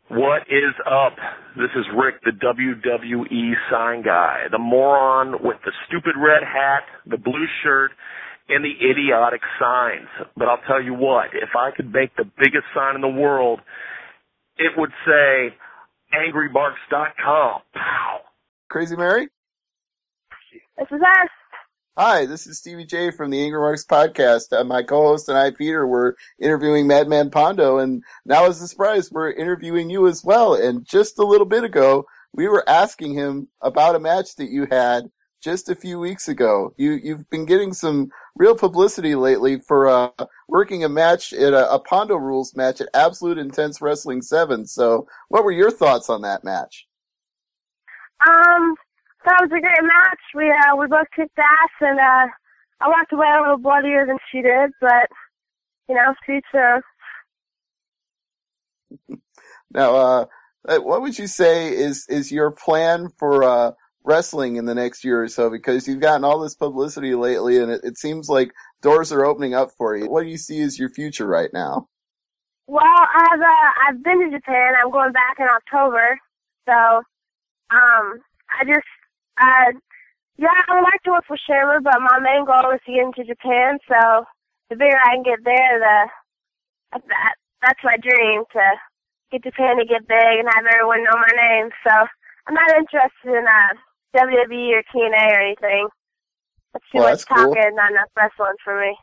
What is up? This is Rick, the WWE sign guy, the moron with the stupid red hat, the blue shirt, and the idiotic signs. But I'll tell you what, if I could make the biggest sign in the world, it would say AngryMarks.com. Pow! Crazy Mary? This is us. Hi, this is Stevie J from the AngryMarks podcast. My co-host and I, Peter, were interviewing Madman Pondo, and now as a surprise, we're interviewing you as well. And just a little bit ago, we were asking him about a match that you had just a few weeks ago. You've been getting some real publicity lately for working a match at a Pondo Rules match at Absolute Intense Wrestling 7. So what were your thoughts on that match? That was a great match. We both kicked ass, and I walked away a little bloodier than she did, but, you know, future. Now, what would you say is your plan for wrestling in the next year or so? Because you've gotten all this publicity lately, and it seems like doors are opening up for you. What do you see as your future right now? Well, I've been to Japan. I'm going back in October, so yeah, I would like to work for Shermer, but my main goal is to get into Japan, so the bigger I can get there, that's my dream, to get Japan to get big and have everyone know my name. So I'm not interested in WWE or TNA or anything. That's too much talking, cool. Not enough wrestling for me.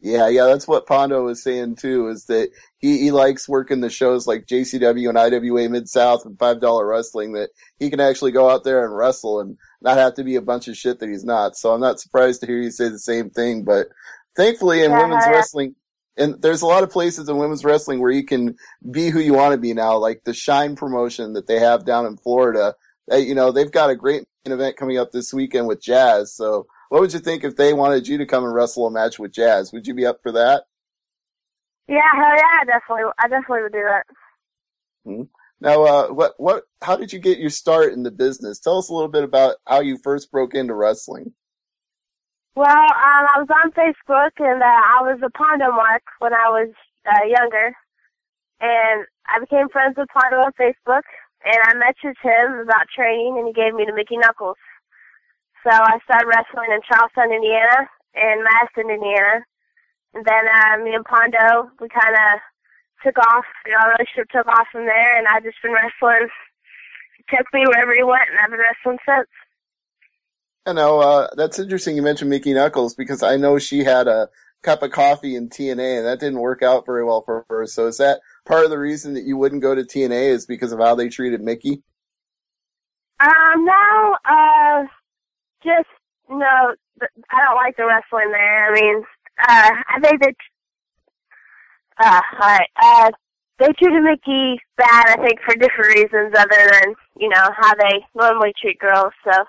Yeah, that's what Pondo was saying too, is that he likes working the shows like JCW and IWA Mid-South and $5 Wrestling, that he can actually go out there and wrestle and not have to be a bunch of shit that he's not. So I'm not surprised to hear you say the same thing, but thankfully in women's wrestling, and there's a lot of places in women's wrestling where you can be who you want to be now, like the Shine promotion that they have down in Florida. They've got a great event coming up this weekend with Jazz, so what would you think if they wanted you to come and wrestle a match with Jazz? Would you be up for that? Yeah, hell yeah, I definitely would do that. Mm-hmm. Now, how did you get your start in the business? Tell us a little bit about how you first broke into wrestling. Well, I was on Facebook, and I was a Pondo mark when I was younger, and I became friends with Pondo on Facebook, and I messaged him about training, and he gave me the Mickey Knuckles. So I started wrestling in Charleston, Indiana, and Madison, Indiana. And then me and Pondo, we kind of took off. Our relationship took off from there, and I've just been wrestling. He took me wherever he went, and I've been wrestling since. I know, that's interesting you mentioned Mickey Knuckles, because I know she had a cup of coffee in TNA, and that didn't work out very well for her. So is that part of the reason that you wouldn't go to TNA, is because of how they treated Mickey? No, just, no, I don't like the wrestling there. I mean, I think that, they treated Mickey bad, I think, for different reasons other than, how they normally treat girls, so.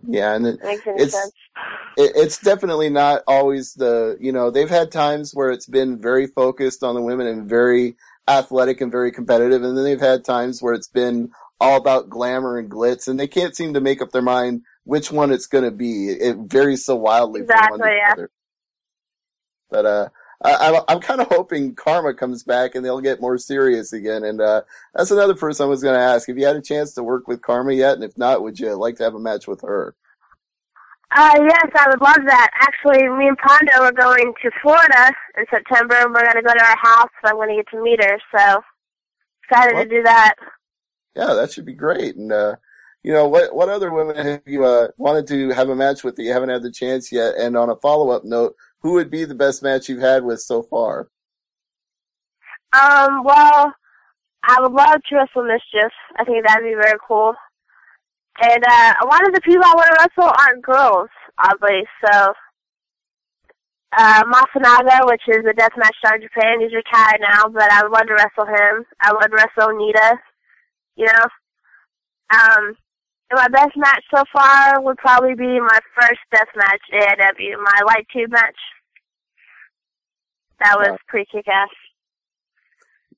Yeah, and makes any sense. It's definitely not always they've had times where it's been very focused on the women and very athletic and very competitive, and then they've had times where it's been all about glamour and glitz, and they can't seem to make up their mind which one it's going to be. It varies so wildly from one to the other. But I'm kind of hoping Karma comes back and they'll get more serious again. And that's another person I was going to ask. Have you had a chance to work with Karma yet? And if not, would you like to have a match with her? Yes, I would love that. Actually, me and Pondo are going to Florida in September, and we're going to go to her house, so I'm going to get to meet her. So excited to do that. Yeah, that should be great. And, what other women have you wanted to have a match with that you haven't had the chance yet? And on a follow-up note, who would be the best match you've had with so far? Well, I would love to wrestle Mischief. I think that'd be very cool. And a lot of the people I want to wrestle aren't girls, oddly. So, Masanaga, which is a deathmatch star in Japan, he's retired now, but I would love to wrestle him. I would love to wrestle Nita, And my best match so far would probably be my first death match at AEW, my light tube match. That was pretty kick-ass.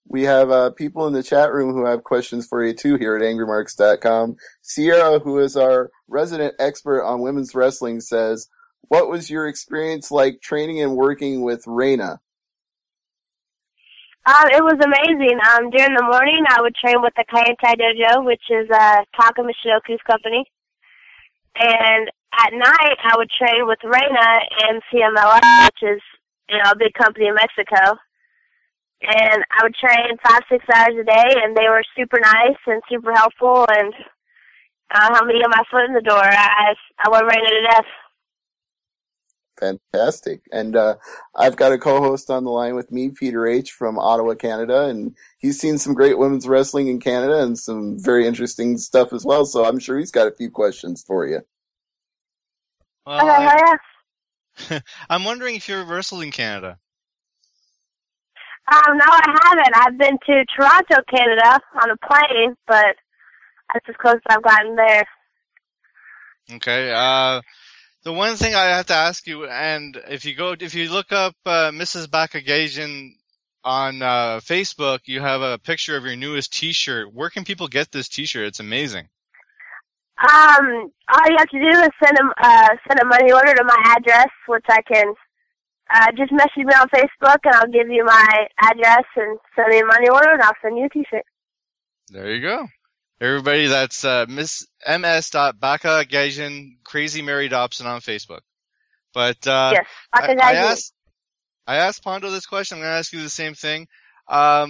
We have people in the chat room who have questions for you, too, here at AngryMarks.com. Sierra, who is our resident expert on women's wrestling, says, what was your experience like training and working with Reina? It was amazing. During the morning, I would train with the Kaietai Dojo, which is Taka Michinoku's company. And at night, I would train with Reina and CMLS, which is, a big company in Mexico. And I would train 5-6 hours a day, and they were super nice and super helpful, and helped me get my foot in the door. I went Reina to death. Fantastic. And I've got a co-host on the line with me, Peter H. from Ottawa, Canada, and he's seen some great women's wrestling in Canada and some very interesting stuff as well, so I'm sure he's got a few questions for you. Well, I'm wondering if you've wrestled in Canada. No, I haven't. I've been to Toronto, Canada on a plane, but that's as close as I've gotten there. Okay. The one thing I have to ask you, and if you look up Mrs. Bakagasian on Facebook, you have a picture of your newest T-shirt. Where can people get this T-shirt? It's amazing. All you have to do is send a money order to my address, which I can just message me on Facebook, and I'll give you my address and send me a money order, and I'll send you a T-shirt. There you go. Everybody, that's Miss ms.bakagasian Crazy Mary Dobson on Facebook. But yes, I asked Pondo this question. I'm going to ask you the same thing. Are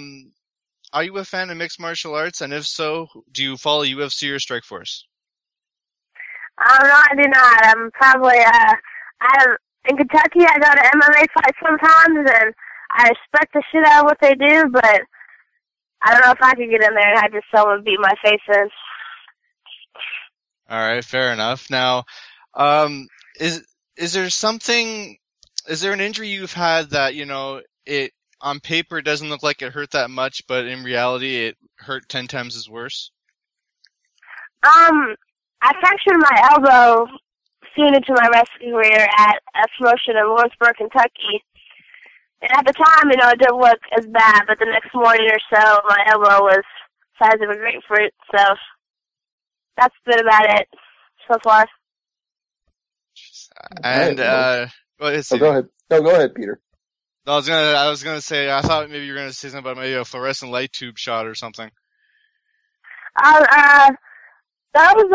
you a fan of mixed martial arts? And if so, do you follow UFC or Strikeforce? No, I do not. I'm probably, in Kentucky, I go to MMA fights sometimes, and I respect the shit out of what they do, but I don't know if I could get in there and have just someone beat my face in. All right, fair enough. Now, is there an injury you've had that, it on paper doesn't look like it hurt that much, but in reality it hurt 10 times as worse? I fractured my elbow soon into my wrestling career at a promotion in Lawrenceburg, Kentucky. And at the time, it didn't look as bad, but the next morning or so, my elbow was the size of a grapefruit. So that's been about it so far. And go ahead. No, go ahead, Peter. I was gonna say, I thought maybe you were gonna say something about maybe a fluorescent light tube shot or something. That was,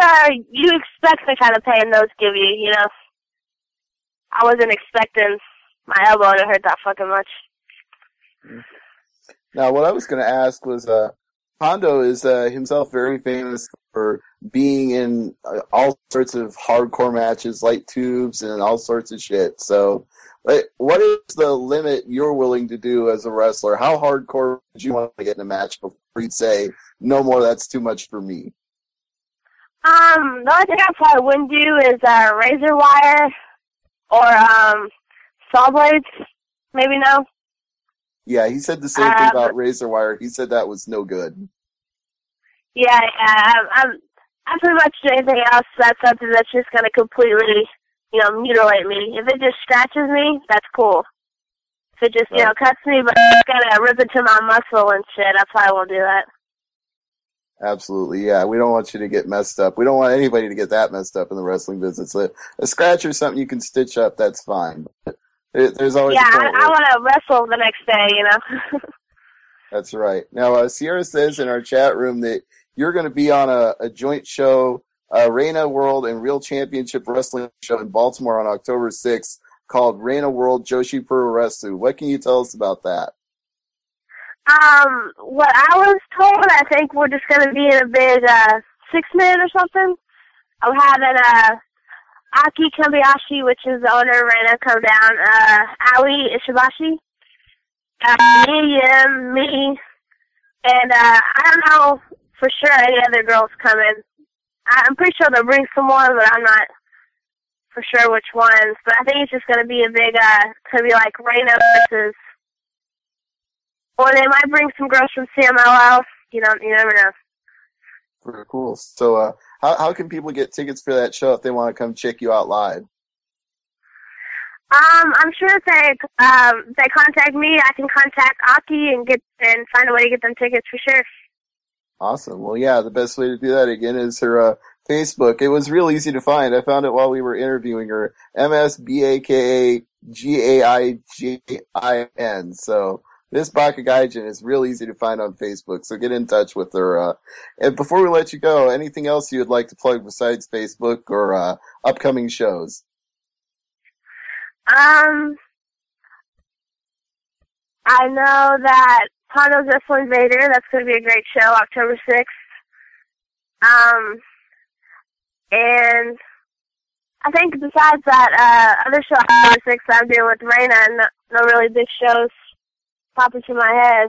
you expect the kind of pain those give you, I wasn't expecting my elbow to hurt that fucking much. Now, what I was going to ask was, Pondo is himself very famous for being in all sorts of hardcore matches, light tubes, and all sorts of shit. So, what is the limit you're willing to do as a wrestler? How hardcore would you want to get in a match before you'd say, no more, that's too much for me? The only thing I probably wouldn't do is razor wire or saw blades. Maybe no. Yeah, he said the same thing about razor wire. He said that was no good. Yeah, I'm pretty much do anything else. That's something that's just gonna completely, mutilate me. If it just scratches me, that's cool. If it just, cuts me, but it's gonna rip into my muscle and shit, I probably won't do that. Absolutely, yeah. We don't want you to get messed up. We don't want anybody to get that messed up in the wrestling business. A scratch or something you can stitch up, that's fine. But there's always I want to wrestle the next day, That's right. Now, Sierra says in our chat room that you're going to be on a joint show, Reina World and Real Championship Wrestling show in Baltimore on October 6th called Reina World Joshi Pro Wrestling. What can you tell us about that? What I was told, I think we're just going to be in a big 6-man or something. I'm having Aki Kambayashi, which is the owner of Reina, come down. Aoi Ishibashi, me, and I don't know for sure any other girls coming. I'm pretty sure they'll bring some more, but I'm not for sure which ones. But I think it's just going to be a big, going to be like Reina versus. Or they might bring some girls from CMLL. You never know. Very cool. So, how can people get tickets for that show if they want to come check you out live? I'm sure if they contact me, I can contact Aki and find a way to get them tickets for sure. Awesome. Well, yeah, the best way to do that again is her Facebook. It was real easy to find. I found it while we were interviewing her. MSBAKAGAIGIN. So Miss Bakagaijin is real easy to find on Facebook, so get in touch with her. And before we let you go, anything else you would like to plug besides Facebook or upcoming shows? I know that Pondo's Wrestle Invader, that's going to be a great show, October 6th. And I think besides that, other show October 6th I'm doing with Raina, no really big shows pop into my head.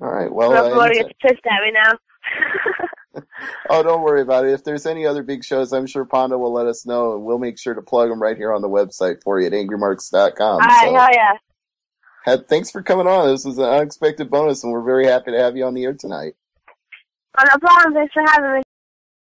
All right, well, Everyone gets pissed at me now. Oh, don't worry about it. If there's any other big shows, I'm sure Pondo will let us know, and we'll make sure to plug them right here on the website for you at AngryMarks.com. All right, hell yeah. Thanks for coming on. This was an unexpected bonus, and we're very happy to have you on the air tonight. Oh, no problem. Thanks for having me.